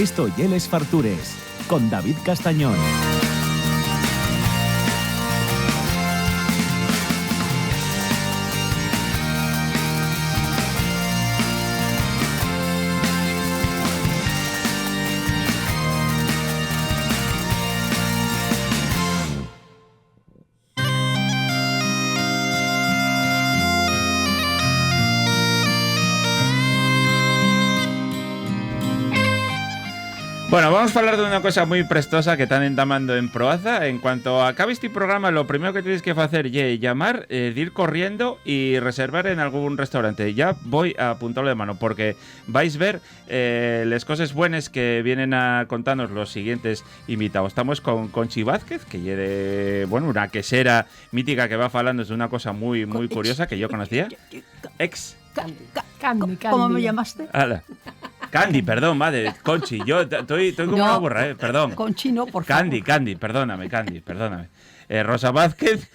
Esto y Les Fartures, con David Castañón. Bueno, vamos a hablar de una cosa muy prestosa que están entamando en Proaza. En cuanto acabe este programa, lo primero que tenéis que hacer es llamar, ir corriendo y reservar en algún restaurante. Ya voy a apuntarlo de mano porque vais a ver las cosas buenas que vienen a contarnos los siguientes invitados. Estamos con Conchi Vázquez, que lleve, bueno, una quesera mítica que va hablando de una cosa muy curiosa que yo conocía. Candy. ¿Cómo me llamaste? Ala. Candy, perdón, madre, Conchi, yo estoy como una burra, perdón. Conchi no, por favor. Candy, perdóname. Rosa Vázquez,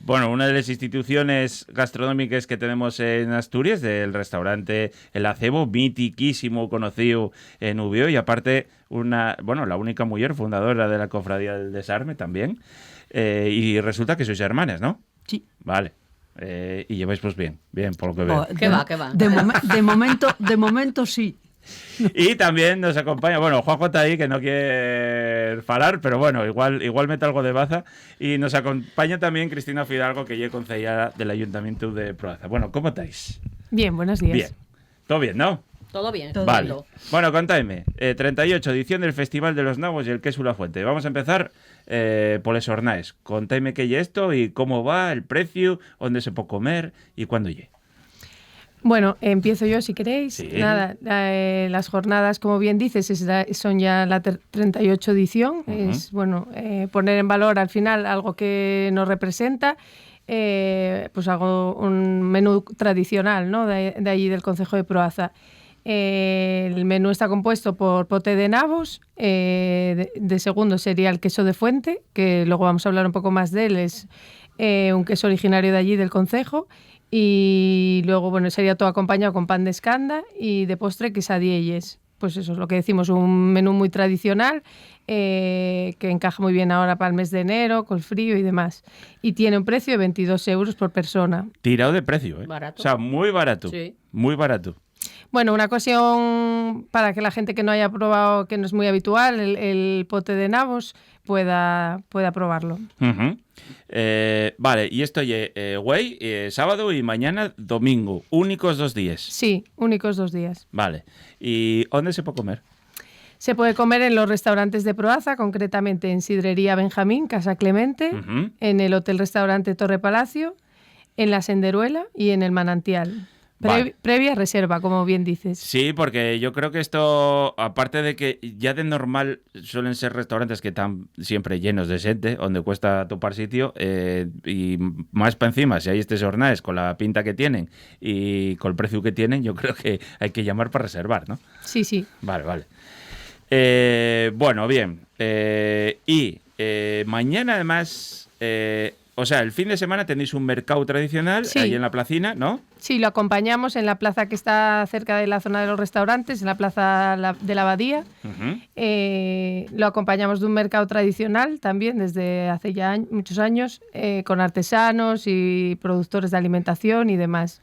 bueno, una de las instituciones gastronómicas que tenemos en Asturias, del restaurante El Acebo, mitiquísimo, conocido en Ubió, y aparte, la única mujer fundadora de la Cofradía del Desarme también, y resulta que sois hermanas, ¿no? Sí. Vale. Y lleváis pues bien, por lo que veo. ¿Qué va? De momento sí. Y también nos acompaña, Juanjo está ahí, que no quiere falar, pero bueno, igual mete algo de baza. Y nos acompaña también Cristina Fidalgo, que es concejala del Ayuntamiento de Proaza. Bueno, ¿cómo estáis? Bien, buenos días. Bien. ¿Todo bien, no? Todo bien. Vale. Todo. Bueno, contadme. 38 edición del Festival de los Nabos y el Queso La Fuente. Vamos a empezar por les jornadas. Contadme qué es esto y cómo va, el precio, dónde se puede comer y cuándo llegue. Bueno, empiezo yo si queréis. Sí. Nada, las jornadas, como bien dices, son ya la 38 edición. Uh-huh. Es poner en valor al final algo que nos representa. Pues hago un menú tradicional, ¿no? de allí del concejo de Proaza. El menú está compuesto por pote de nabos, de segundo sería el queso de fuente, que luego vamos a hablar un poco más de él, es un queso originario de allí del concejo, y luego sería todo acompañado con pan de escanda y de postre quesadielles. Pues eso es lo que decimos, un menú muy tradicional que encaja muy bien ahora para el mes de enero, con el frío y demás. Y tiene un precio de 22 euros por persona. Tirado de precio, ¿eh? Barato. O sea, muy barato. Sí. Muy barato. Bueno, una ocasión para que la gente que no haya probado, que no es muy habitual, el pote de nabos, pueda probarlo. Uh-huh. Vale, y esto güey, sábado y mañana domingo. Únicos 2 días. Sí, únicos 2 días. Vale. ¿Y dónde se puede comer? Se puede comer en los restaurantes de Proaza, concretamente en Sidrería Benjamín, Casa Clemente, Uh-huh. en el Hotel-Restaurante Torre Palacio, en La Senderuela y en el Manantial. Vale. Previa reserva, como bien dices. Sí, porque yo creo que esto, aparte de que ya de normal suelen ser restaurantes que están siempre llenos de gente, donde cuesta topar sitio, y más para encima, si hay estas jornadas con la pinta que tienen y con el precio que tienen, yo creo que hay que llamar para reservar, ¿no? Sí. Vale. Bueno, bien. Y mañana además... o sea, el fin de semana tenéis un mercado tradicional ahí en la placina, ¿no? Sí, lo acompañamos en la plaza que está cerca de la zona de los restaurantes, en la plaza de la Abadía. Uh-huh. Lo acompañamos de un mercado tradicional también desde hace ya muchos años, con artesanos y productores de alimentación y demás.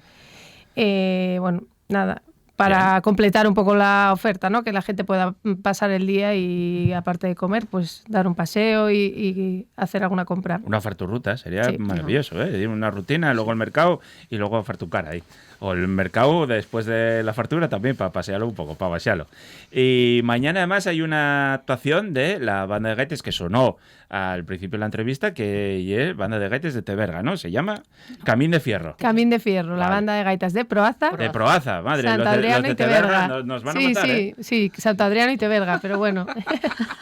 Para completar un poco la oferta, ¿no? Que la gente pueda pasar el día y, aparte de comer, pues dar un paseo y hacer alguna compra. Una farturruta, sería maravilloso, ¿eh? Una rutina, luego el mercado y luego fartucar ahí. O el mercado después de la fartura también, para pasearlo un poco, para vaciarlo. Y mañana además hay una actuación de la banda de gaites que sonó al principio de la entrevista, que es banda de gaites de Teberga, ¿no? Se llama Camín de Fierro. Camín de Fierro, la banda de gaitas de Proaza. De Proaza, madre. Santo Adriano los de y Teberga. Nos van a matar, ¿eh? Sí, Santo Adriano y Teberga, pero bueno,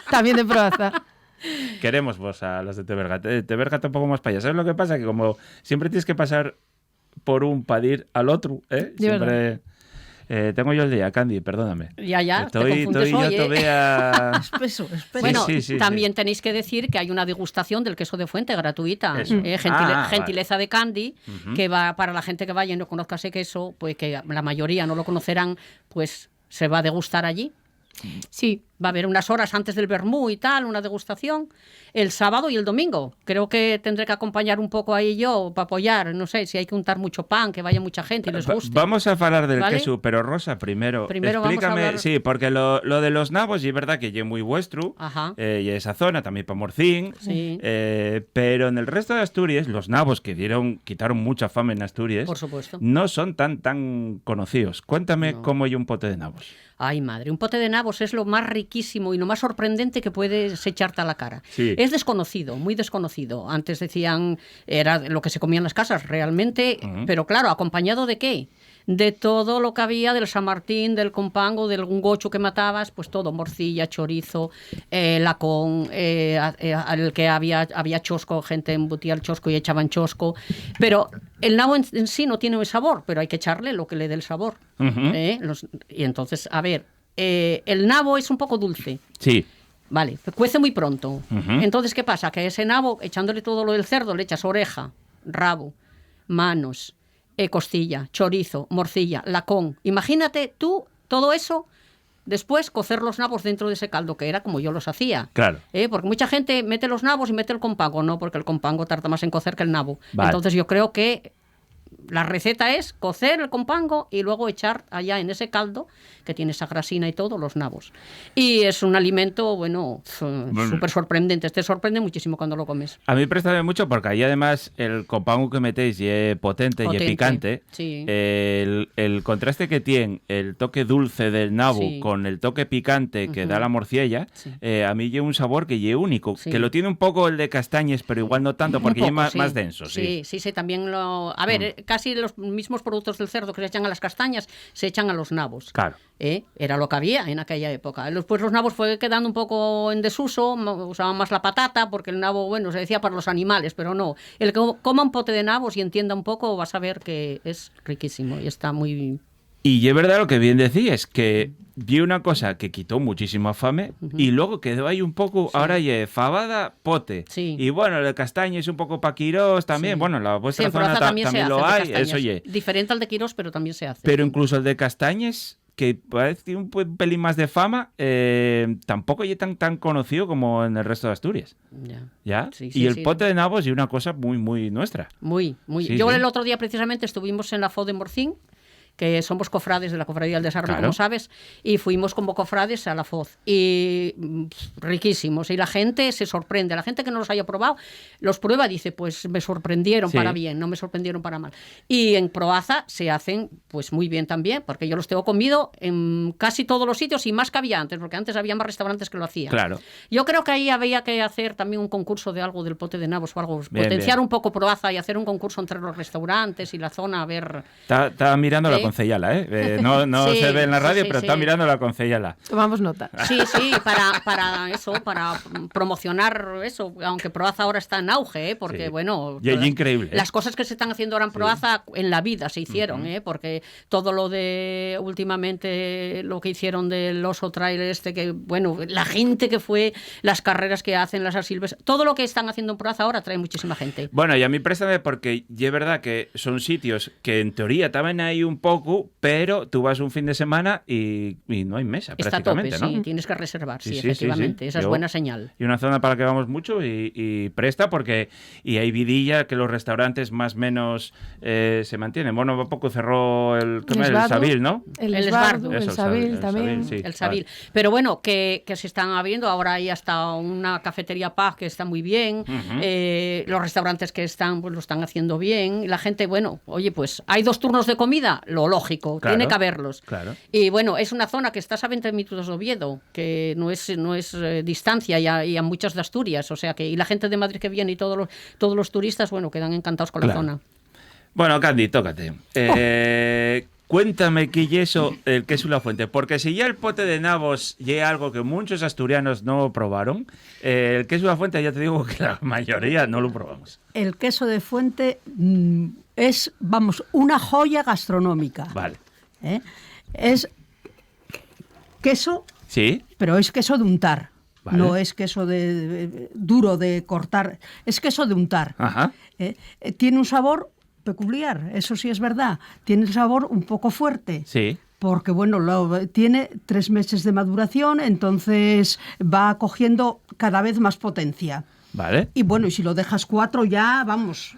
también de Proaza. Queremos vos a los de Teberga. Teberga está un poco más para allá. ¿Sabes lo que pasa? Que como siempre tienes que pasar por un para ir al otro, ¿eh? Siempre... tengo yo el día, Candy, perdóname. Ya, estoy yo todavía... Espeso. Bueno, también tenéis que decir que hay una degustación del queso de fuente gratuita. Gentileza de Candy, uh-huh. Que va para la gente que vaya y no conozca ese queso, pues que la mayoría no lo conocerán, pues se va a degustar allí. Sí. Va a haber unas horas antes del vermú y tal, una degustación, el sábado y el domingo. Creo que tendré que acompañar un poco ahí yo para apoyar. No sé, si hay que untar mucho pan, que vaya mucha gente y les guste. Vamos a hablar del ¿Vale? queso, pero Rosa, primero Primero explícame, vamos a hablar... sí, porque lo de los nabos, y es verdad que es muy vuestro, y esa zona, también para Morcín, sí. Pero en el resto de Asturias, los nabos que quitaron mucha fama en Asturias, por supuesto, no son tan conocidos. Cuéntame cómo hay un pote de nabos. Ay, madre, un pote de nabos es lo más riquísimo y lo más sorprendente que puedes echarte a la cara. Sí. Es desconocido, muy desconocido. Antes decían, era lo que se comía en las casas, realmente, pero claro, ¿acompañado de qué? De todo lo que había, del San Martín, del compango, del gocho que matabas, pues todo, morcilla, chorizo, lacón, al que había chosco, gente embutía el chosco y echaban chosco. Pero el nabo en sí no tiene un sabor, pero hay que echarle lo que le dé el sabor. Y entonces, a ver, el nabo es un poco dulce. Sí. Vale, cuece muy pronto. Entonces, ¿qué pasa? Que a ese nabo, echándole todo lo del cerdo, le echas oreja, rabo, manos, costilla, chorizo, morcilla, lacón. Imagínate tú todo eso, después cocer los nabos dentro de ese caldo, que era como yo los hacía. Claro. Porque mucha gente mete los nabos y mete el compango. No, porque el compango tarda más en cocer que el nabo. Vale. Entonces yo creo que la receta es cocer el compango y luego echar allá en ese caldo, que tiene esa grasina y todo, los nabos. Y es un alimento, bueno, súper sorprendente. Te sorprende muchísimo cuando lo comes. A mí préstame mucho porque ahí además el compango que metéis y es potente y es picante. Sí. El contraste que tiene el toque dulce del nabo con el toque picante que da la morcilla, a mí lleva un sabor que lleva único. Que lo tiene un poco el de castañes, pero igual no tanto porque lleva más denso. Sí, también lo... A ver, casi los mismos productos del cerdo que se echan a las castañas se echan a los nabos. Claro. Era lo que había en aquella época. Después los nabos fue quedando un poco en desuso, usaban más la patata, porque el nabo, bueno, se decía para los animales, pero no. El que coma un pote de nabos y entienda un poco, vas a ver que es riquísimo y está muy... Y es verdad lo que bien decías, que vi una cosa que quitó muchísima fame y luego quedó ahí un poco, ahora ya fabada, pote. Sí. Y bueno, el de castaña es un poco pa' Quirós también, bueno, la vuestra zona también lo hay, eso ye. Diferente al de Quirós, pero también se hace. Pero incluso el de castañes, que parece un pelín más de fama, tampoco es tan conocido como en el resto de Asturias. ¿Ya? Sí, y el pote de nabos es una cosa muy, muy nuestra. Muy. Sí, Yo el otro día precisamente estuvimos en la FO de Morcín, que somos cofrades de la Cofradía del Desarme, como sabes, y fuimos como cofrades a la FOZ. Y riquísimos. Y la gente se sorprende. La gente que no los haya probado, los prueba y dice, pues me sorprendieron para bien, no me sorprendieron para mal. Y en Proaza se hacen pues muy bien también, porque yo los tengo comido en casi todos los sitios y más que había antes, porque antes había más restaurantes que lo hacían. Claro. Yo creo que ahí había que hacer también un concurso de algo del pote de nabos o algo, potenciar un poco Proaza y hacer un concurso entre los restaurantes y la zona, a ver... Estaba mirando la concejala, no se ve en la radio, pero está mirando la concejala. Tomamos nota. Sí, para eso, para promocionar eso, aunque Proaza ahora está en auge, porque bueno... Y es increíble. Las cosas que se están haciendo ahora en Proaza en la vida se hicieron, porque todo lo de últimamente, lo que hicieron del oso trailer que bueno, la gente que fue, las carreras que hacen, las asilves, todo lo que están haciendo en Proaza ahora trae muchísima gente. Bueno, y a mí préstame porque es verdad que son sitios que en teoría también hay un poco, pero tú vas un fin de semana y no hay mesa prácticamente, Está a tope, ¿no? sí, tienes que reservar, efectivamente, esa es buena señal. Y una zona para la que vamos mucho y presta porque y hay vidilla que los restaurantes más o menos se mantienen. Bueno, un poco cerró el Sabil, ¿no? El Esbardu, el Sabil también. El Sabil. Pero bueno, que se están abriendo, ahora hay hasta una cafetería Paz que está muy bien, los restaurantes que están, pues lo están haciendo bien, y la gente, bueno, oye, pues hay 2 turnos de comida, lo lógico, tiene que haberlos. Claro. Y bueno, es una zona que estás a 20 minutos de Oviedo, que no es distancia y a muchas de Asturias, o sea que, y la gente de Madrid que viene y todos los turistas, bueno, quedan encantados con la zona. Bueno, Candy, tócate. Cuéntame qué es eso, el queso La Fuente, porque si ya el pote de nabos ya algo que muchos asturianos no probaron, el queso La Fuente ya te digo que la mayoría no lo probamos. El queso de fuente es, vamos, una joya gastronómica. Vale. Es queso, ¿sí? Pero es queso de untar. Vale. No es queso duro de cortar, es queso de untar. Ajá. Tiene un sabor peculiar, eso sí es verdad. Tiene el sabor un poco fuerte. Sí. porque bueno, tiene 3 meses de maduración, entonces va cogiendo cada vez más potencia. Vale. Y bueno, y si lo dejas 4 ya, vamos,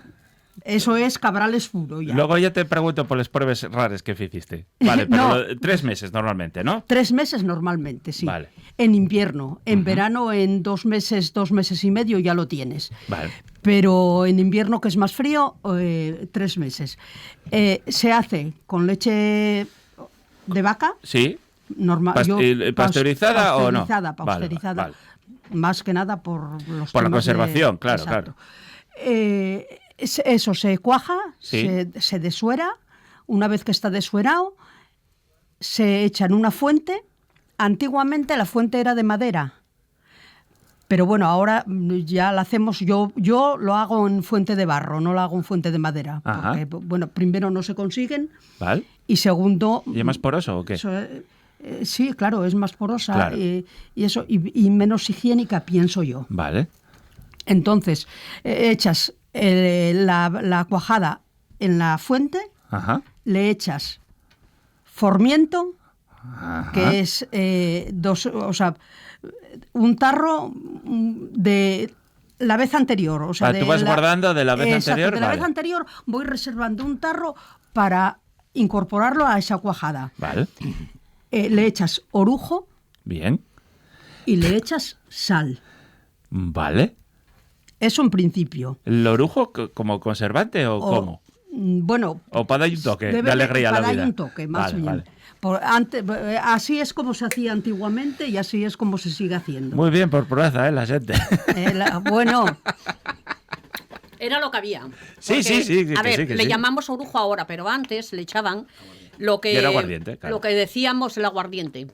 eso es cabrales puro ya. Luego ya te pregunto por las pruebas raras que hiciste. Vale, pero No. 3 meses normalmente, ¿no? 3 meses normalmente, sí. Vale. En invierno. En verano, en 2 meses, 2 meses y medio ya lo tienes. Vale. Pero en invierno, que es más frío, 3 meses. Se hace con leche de vaca. Sí. Normal. ¿Pasteurizada o no? Pasteurizada. Vale. Más que nada por los Por la temas conservación, claro, Exacto. claro. Eso se cuaja, Sí. se desuera. Una vez que está desuerado, se echa en una fuente. Antiguamente la fuente era de madera, pero bueno, ahora ya la hacemos. Yo lo hago en fuente de barro, no lo hago en fuente de madera, Ajá. porque bueno, primero no se consiguen Vale. y segundo, ¿Y es más poroso o qué? eso, sí, claro, es más porosa, Claro. y eso y menos higiénica, pienso yo. Vale. Entonces, echas la cuajada en la fuente, Ajá. le echas formiento, Ajá. que es un tarro de la vez anterior. O sea, Tú vas guardando de la vez Exacto, anterior. de la vez Vale. anterior voy reservando un tarro para incorporarlo a esa cuajada. Vale. Le echas orujo Bien. y le echas sal. Vale. Eso en principio. ¿El orujo como conservante o cómo? Bueno, O para dar un toque de debe alegría a la para vida. dar un toque, más Vale, bien. vale. Así es como se hacía antiguamente y así es como se sigue haciendo. Muy bien, por Proaza, la gente. Bueno, Era lo que había. Sí, Porque, sí, sí, A que ver, sí, que le sí. llamamos orujo ahora, pero antes le echaban lo que, Y era aguardiente, claro. lo que decíamos el aguardiente.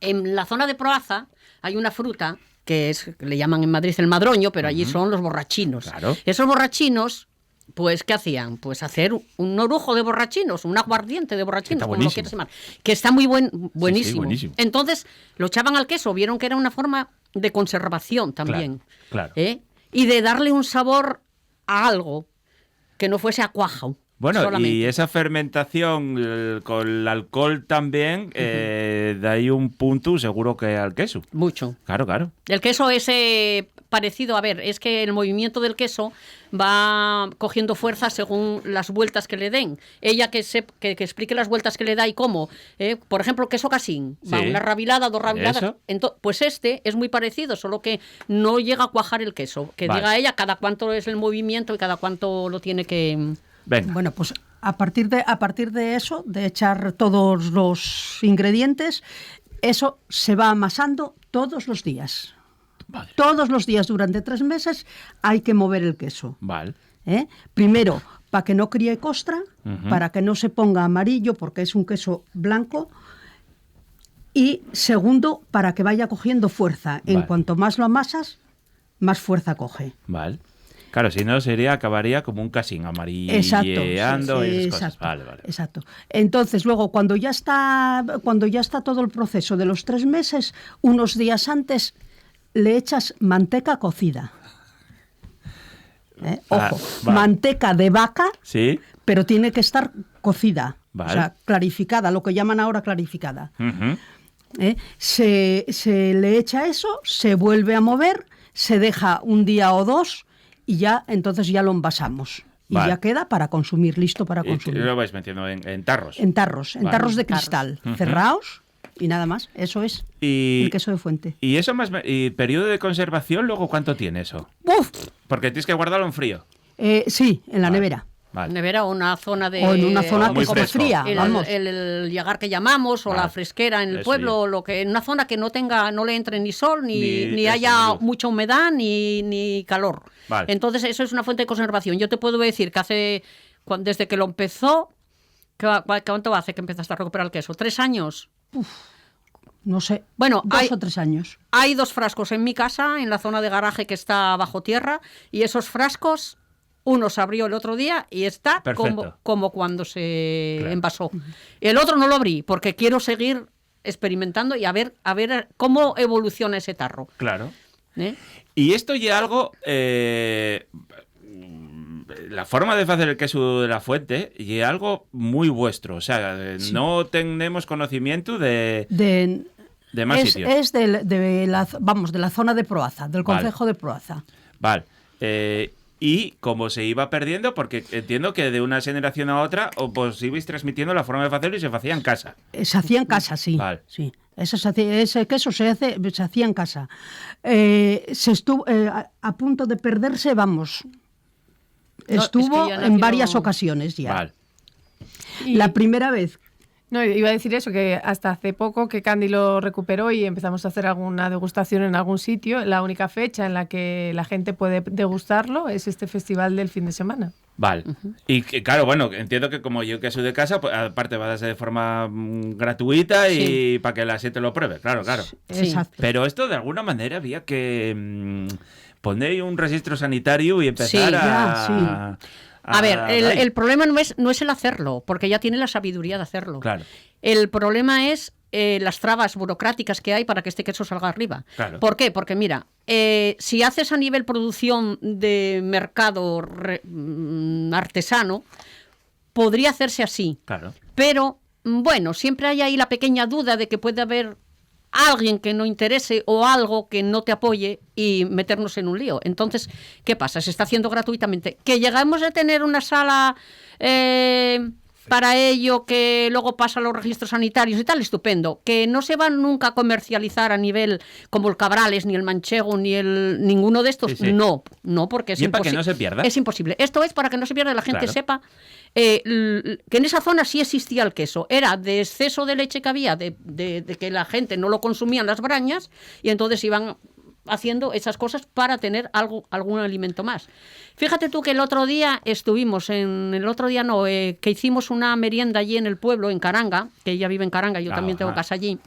En la zona de Proaza hay una fruta que le llaman en Madrid el madroño, pero allí son los borrachinos. Claro. Esos borrachinos, pues, ¿qué hacían? Pues hacer un orujo de borrachinos, un aguardiente de borrachinos, Está como lo buenísimo. quieras llamar, que está muy buenísimo. buenísimo. Entonces, lo echaban al queso, vieron que era una forma de conservación también. Claro. Y de darle un sabor a algo que no fuese a cuajo. Bueno, solamente. y esa fermentación con el alcohol también, da ahí un punto seguro que al queso. Mucho. Claro, claro. El queso es parecido, a ver, es que el movimiento del queso va cogiendo fuerza según las vueltas que le den. Ella que explique las vueltas que le da y cómo. Por ejemplo, queso casín. Va Sí. una rabilada, 2 rabiladas. Eso. Pues este es muy parecido, solo que no llega a cuajar el queso. Que Vale. diga ella cada cuánto es el movimiento y cada cuánto lo tiene que... Venga. bueno, pues a partir de eso, de echar todos los ingredientes, eso se va amasando todos los días. Vale. Todos los días durante 3 meses hay que mover el queso. Vale. Primero, para que no críe costra, Ujú. para que no se ponga amarillo, porque es un queso blanco. Y segundo, para que vaya cogiendo fuerza. En Vale. cuanto más lo amasas, más fuerza coge. Vale. Claro, si no acabaría como un casín amarilleando Exacto, y esas cosas. exacto, Vale, vale. exacto. Entonces, luego, cuando ya está todo el proceso de los 3 meses, unos días antes le echas manteca cocida. Ah, Ojo, vale. manteca de vaca, ¿Sí? pero tiene que estar cocida, Vale. o sea, clarificada, lo que llaman ahora clarificada. Ujú. Se le echa eso, se vuelve a mover, se deja un día o 2 y ya entonces ya lo envasamos. Y Vale. ya queda para consumir, listo para Y consumir. lo vais metiendo en tarros. En tarros Vale. tarros de Tarros. cristal, Ujú. cerrados y nada más. Eso es Y, el queso de fuente. y eso más... ¿Y periodo de conservación luego cuánto tiene eso? ¡Uf! Porque tienes que guardarlo en frío. Sí, en la Vale. nevera. Vale. Nevera o una zona de... O en una zona muy que como fresco. fría, el, vamos. el llegar que llamamos o Vale. la fresquera en el Eso pueblo, ya. lo que en una zona que no le entre ni sol ni Ni eso, haya ni luz. mucha humedad ni calor. Vale. Entonces eso es una fuente de conservación. Yo te puedo decir que desde que lo empezó, ¿cuánto hace que empezaste a recuperar el queso? ¿3 años? No sé, Bueno, 2 o 3 años. Hay 2 frascos en mi casa, en la zona de garaje que está bajo tierra, y esos frascos, uno se abrió el otro día y está Perfecto. como cuando se Claro. envasó. El otro no lo abrí porque quiero seguir experimentando y a ver cómo evoluciona ese tarro. Claro. ¿eh? Y esto ya algo la forma de hacer el queso de la fuente y algo muy vuestro. O sea, no tenemos conocimiento de más sitios. Es de la zona de Proaza, del concejo de Proaza. Vale. Y como se iba perdiendo, porque entiendo que de una generación a otra os ibais transmitiendo la forma de hacerlo y se hacía en casa. Se hacía en casa, sí. Vale. Sí. Ese queso se hacía en casa. Se estuvo a punto de perderse, vamos. Estuvo en varias ocasiones ya. Vale. La primera vez. No, iba a decir eso, que hasta hace poco que Candy lo recuperó y empezamos a hacer alguna degustación en algún sitio. La única fecha en la que la gente puede degustarlo es este festival del fin de semana. Vale. Y claro, bueno, entiendo que como yo que soy de casa, pues, aparte va a darse de forma gratuita y para que la gente lo pruebe. Claro. Sí. Exacto. Pero esto de alguna manera había que poner un registro sanitario y empezar A ver, el problema no es el hacerlo, porque ya tiene la sabiduría de hacerlo. Claro. El problema es las trabas burocráticas que hay para que este queso salga arriba. Claro. ¿Por qué? Porque mira, si haces a nivel producción de mercado artesano, podría hacerse así. Claro. Pero, bueno, siempre hay ahí la pequeña duda de que puede haber alguien que no interese o algo que no te apoye y meternos en un lío. Entonces, ¿qué pasa? Se está haciendo gratuitamente. Que llegamos a tener una sala para ello, que luego pasa a los registros sanitarios y tal, estupendo. Que no se van nunca a comercializar a nivel como el Cabrales, ni el Manchego, ni ninguno de estos. Sí. No, porque es imposible. ¿Y para que no se pierda? Es imposible. Esto es para que no se pierda, la gente sepa que en esa zona sí existía el queso. Era de exceso de leche que había, de que la gente no lo consumía en las brañas, y entonces iban haciendo esas cosas para tener algún alimento más. Fíjate tú que el otro día que hicimos una merienda allí en el pueblo, en Caranga, que ella vive en Caranga, yo también tengo casa allí,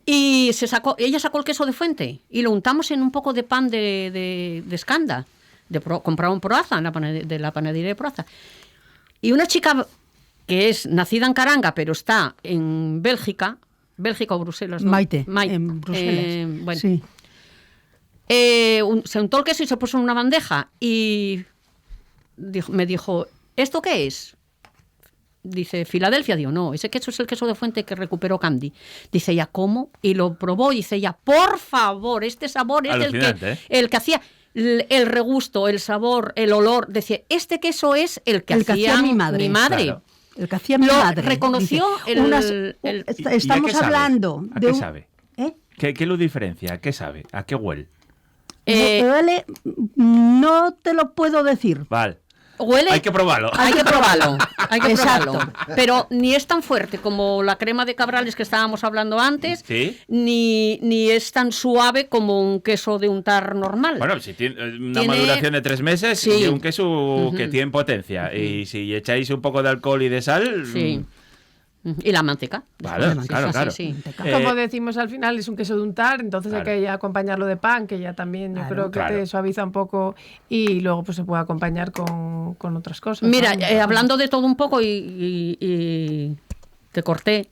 y ella sacó el queso de fuente y lo untamos en un poco de pan de escanda, comprado en Proaza, de la panadería de Proaza. Y una chica que es nacida en Caranga, pero está en Bélgica o Bruselas, ¿no? Maite, en Bruselas. Bueno. Sí. Se untó el queso y se puso en una bandeja y me dijo, ¿esto qué es? Dice, Filadelfia. Digo, no, ese queso es el queso de fuente que recuperó Candy. Dice ella, ¿cómo? Y lo probó y dice ella, por favor, este sabor es el que hacía el regusto, el sabor, el olor. Decía, este queso es el que hacía mi madre. Claro. El que hacía mi madre. Reconoció estamos hablando de... ¿A qué sabe? ¿Qué lo diferencia? ¿A qué sabe? ¿A qué huele? Huele, no te lo puedo decir. Vale. Huele, hay que probarlo. Exacto. Pero ni es tan fuerte como la crema de Cabrales que estábamos hablando antes, ¿sí? ni es tan suave como un queso de untar normal. Bueno, si tiene una maduración de 3 meses, sí. Y un queso que tiene potencia. Y si echáis un poco de alcohol y de sal... Sí. Y la manteca. Vale, claro. Sí. Como decimos al final, es un queso de untar, entonces hay que acompañarlo de pan, que ya también yo creo que te suaviza un poco, y luego pues se puede acompañar con otras cosas. Mira, hablando de todo un poco y te corté,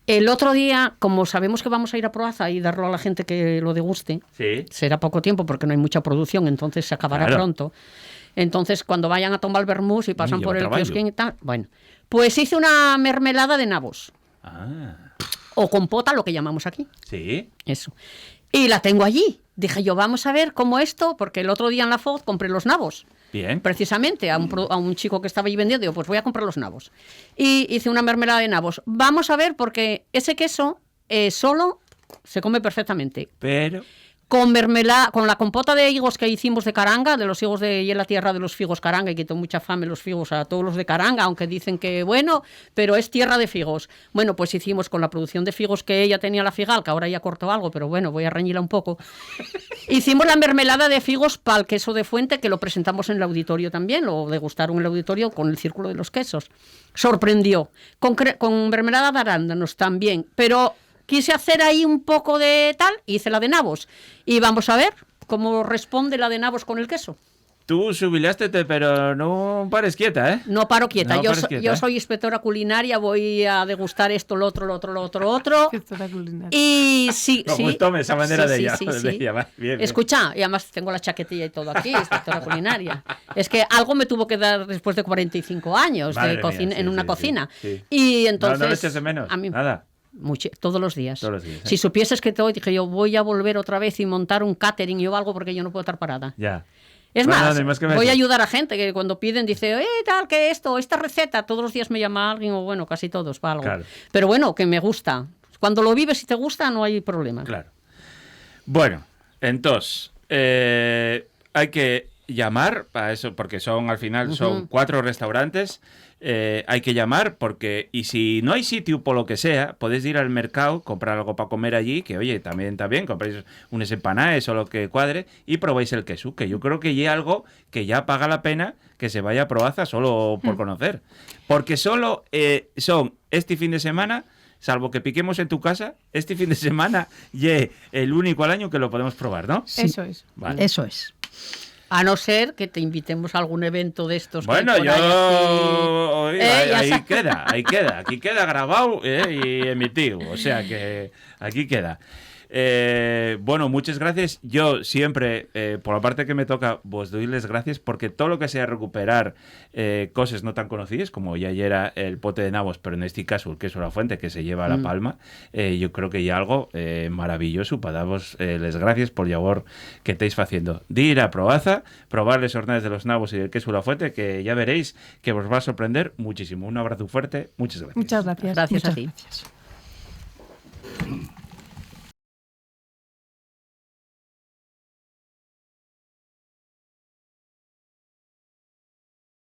el otro día, como sabemos que vamos a ir a Proaza y darlo a la gente que lo deguste, será poco tiempo porque no hay mucha producción, entonces se acabará pronto. Entonces, cuando vayan a tomar el vermús y pasan por el kiosquín y tal, bueno, pues hice una mermelada de nabos. O compota, lo que llamamos aquí. Sí. Eso. Y la tengo allí. Dije yo, vamos a ver cómo esto, porque el otro día en la FOD compré los nabos. Bien. Precisamente a un chico que estaba allí vendiendo, digo, pues voy a comprar los nabos. Y hice una mermelada de nabos. Vamos a ver, porque ese queso solo se come perfectamente. Pero... Con mermelada, con la compota de higos que hicimos de Caranga, de los higos de la tierra de los figos Caranga, y quitó mucha fame los figos a todos los de Caranga, aunque dicen que bueno, pero es tierra de figos. Bueno, pues hicimos con la producción de figos que ella tenía la figal, que ahora ya cortó algo, pero bueno, voy a reñirla un poco. Hicimos la mermelada de figos para el queso de fuente, que lo presentamos en el auditorio también, lo degustaron en el auditorio con el círculo de los quesos. Sorprendió. Con mermelada de arándanos también, pero... Quise hacer ahí un poco de tal, hice la de nabos. Y vamos a ver cómo responde la de nabos con el queso. tú subilástete, pero no pares quieta, ¿eh? No paro quieta. No yo pares quieta, yo ¿eh? soy inspectora culinaria, voy a degustar esto, lo otro. Inspectora culinaria. Y sí, Me sí. gustó esa manera de sí, llamar. Bien, bien. Escucha, y además tengo la chaquetilla y todo aquí, inspectora culinaria. Es que algo me tuvo que dar después de 45 años Madre de mía, cocina, sí, en una sí, cocina. sí. Y entonces... ¿No le echas de menos? A mí, Nada. todos los días. Todos los días, ¿eh? Si supieses que te dije yo voy a volver otra vez y montar un catering o algo porque yo no puedo estar parada. Ya. Es Bueno, más, ni más que voy eso. a ayudar a gente que cuando piden dice, tal, que esto, esta receta, todos los días me llama alguien o bueno, casi todos para algo. Claro. Pero bueno, que me gusta. Cuando lo vives y te gusta no hay problema. Claro. Bueno, entonces, hay que llamar para eso, porque al final son 4 restaurantes. Hay que llamar porque, y si no hay sitio por lo que sea, podéis ir al mercado, comprar algo para comer allí, que oye, también está bien, compráis unas empanadas o lo que cuadre y probáis el queso, que yo creo que ya algo que ya paga la pena que se vaya a Proaza solo por conocer. Porque solo son este fin de semana, salvo que piquemos en tu casa, este fin de semana y el único al año que lo podemos probar, ¿no? Sí. Eso es. Vale. Eso es. A no ser que te invitemos a algún evento de estos. Bueno, que hay por yo... ahí así. ahí Ya queda, aquí queda grabado y emitido, o sea que aquí queda. Bueno, muchas gracias. Yo siempre, por la parte que me toca, vos doy las gracias porque todo lo que sea recuperar cosas no tan conocidas, como ya era el pote de nabos, pero en este caso el queso de la fuente que se lleva a la palma, yo creo que ya algo maravilloso para daros las gracias por labor que estáis haciendo. De ir a Proaza, probar las hornadas de los nabos y del queso de la fuente, que ya veréis que os va a sorprender muchísimo. Un abrazo fuerte, muchas gracias. Muchas gracias. Gracias a Muchas ti. gracias.